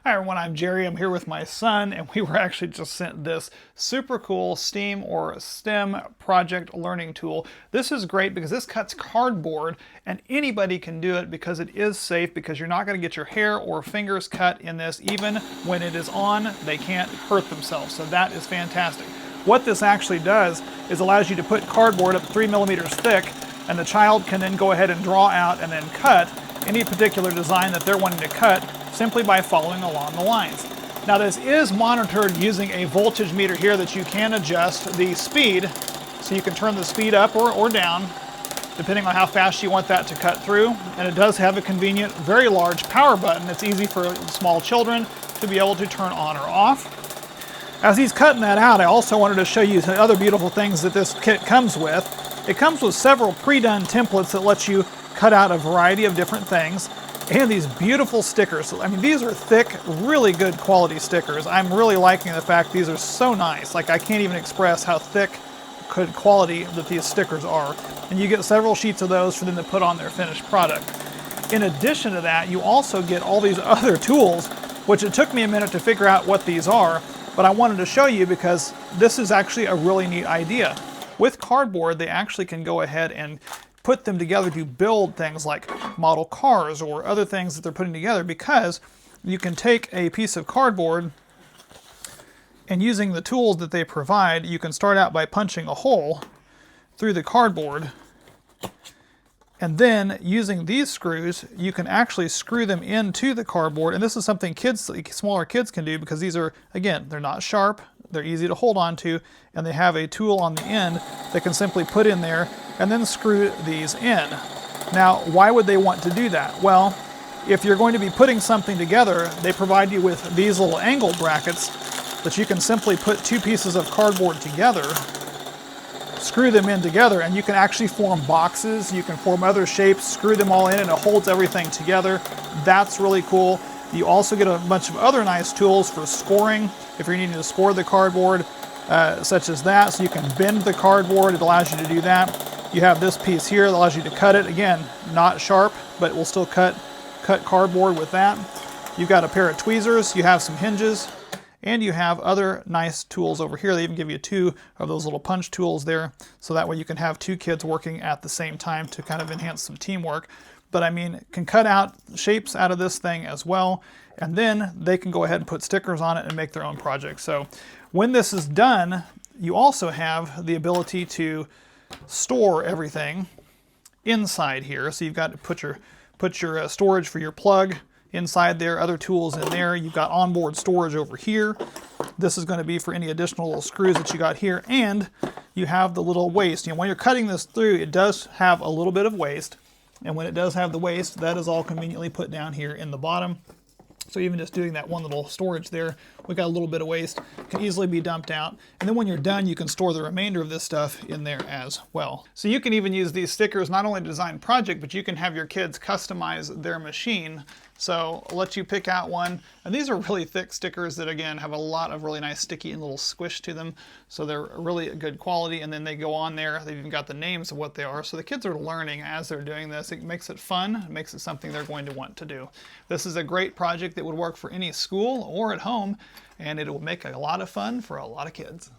Hi everyone, I'm Jerry. I'm here with my son, and we were actually just sent this super cool STEAM or STEM project learning tool. This is great because this cuts cardboard, and anybody can do it because it is safe, because you're not going to get your hair or fingers cut in this. Even when it is on, they can't hurt themselves, so that is fantastic. What this actually does is allows you to put cardboard up 3 millimeters thick, and the child can then go ahead and draw out and then cut any particular design that they're wanting to cut simply by following along the lines. Now this is monitored using a voltage meter here that you can adjust the speed, so you can turn the speed up or down depending on how fast you want that to cut through. And it does have a convenient, very large power button. It's easy for small children to be able to turn on or off. As he's cutting that out, I also wanted to show you some other beautiful things that this kit comes with. It comes with several pre-done templates that let you cut out a variety of different things. And these beautiful stickers. I mean, these are thick, really good quality stickers. I'm really liking the fact these are so nice. Like, I can't even express how thick, good quality that these stickers are. And you get several sheets of those for them to put on their finished product. In addition to that, you also get all these other tools, which it took me a minute to figure out what these are, but I wanted to show you because this is actually a really neat idea. With cardboard, they actually can go ahead and put them together to build things like model cars or other things that they're putting together, because you can take a piece of cardboard and, using the tools that they provide, you can start out by punching a hole through the cardboard, and then using these screws you can actually screw them into the cardboard. And this is something smaller kids can do, because these are, again, they're not sharp, they're easy to hold on to, and they have a tool on the end that can simply put in there and then screw these in. Now, why would they want to do that? Well, if you're going to be putting something together, they provide you with these little angle brackets that you can simply put two pieces of cardboard together, screw them in together, and you can actually form boxes, you can form other shapes, screw them all in, and it holds everything together. That's really cool. You also get a bunch of other nice tools for scoring, if you're needing to score the cardboard, such as that. So you can bend the cardboard, it allows you to do that. You have this piece here that allows you to cut it. Again, not sharp, but it will still cut cardboard with that. You've got a pair of tweezers, you have some hinges, and you have other nice tools over here. They even give you two of those little punch tools there, so that way you can have two kids working at the same time to kind of enhance some teamwork. But I mean, can cut out shapes out of this thing as well, and then they can go ahead and put stickers on it and make their own projects. So when this is done, you also have the ability to store everything inside here. So you've got to put your storage for your plug inside there, other tools in there. You've got onboard storage over here. This is going to be for any additional little screws that you got here, and you have the little waste. You know, when you're cutting this through, it does have a little bit of waste, and when it does have the waste, that is all conveniently put down here in the bottom. So even just doing that one little storage there, we got a little bit of waste, can easily be dumped out. And then when you're done, you can store the remainder of this stuff in there as well. So you can even use these stickers not only to design project, but you can have your kids customize their machine. So I'll let you pick out one. And these are really thick stickers that, again, have a lot of really nice sticky and little squish to them. So they're really good quality. And then they go on there. They've even got the names of what they are. So the kids are learning as they're doing this. It makes it fun. It makes it something they're going to want to do. This is a great project that would work for any school or at home. And it will make a lot of fun for a lot of kids.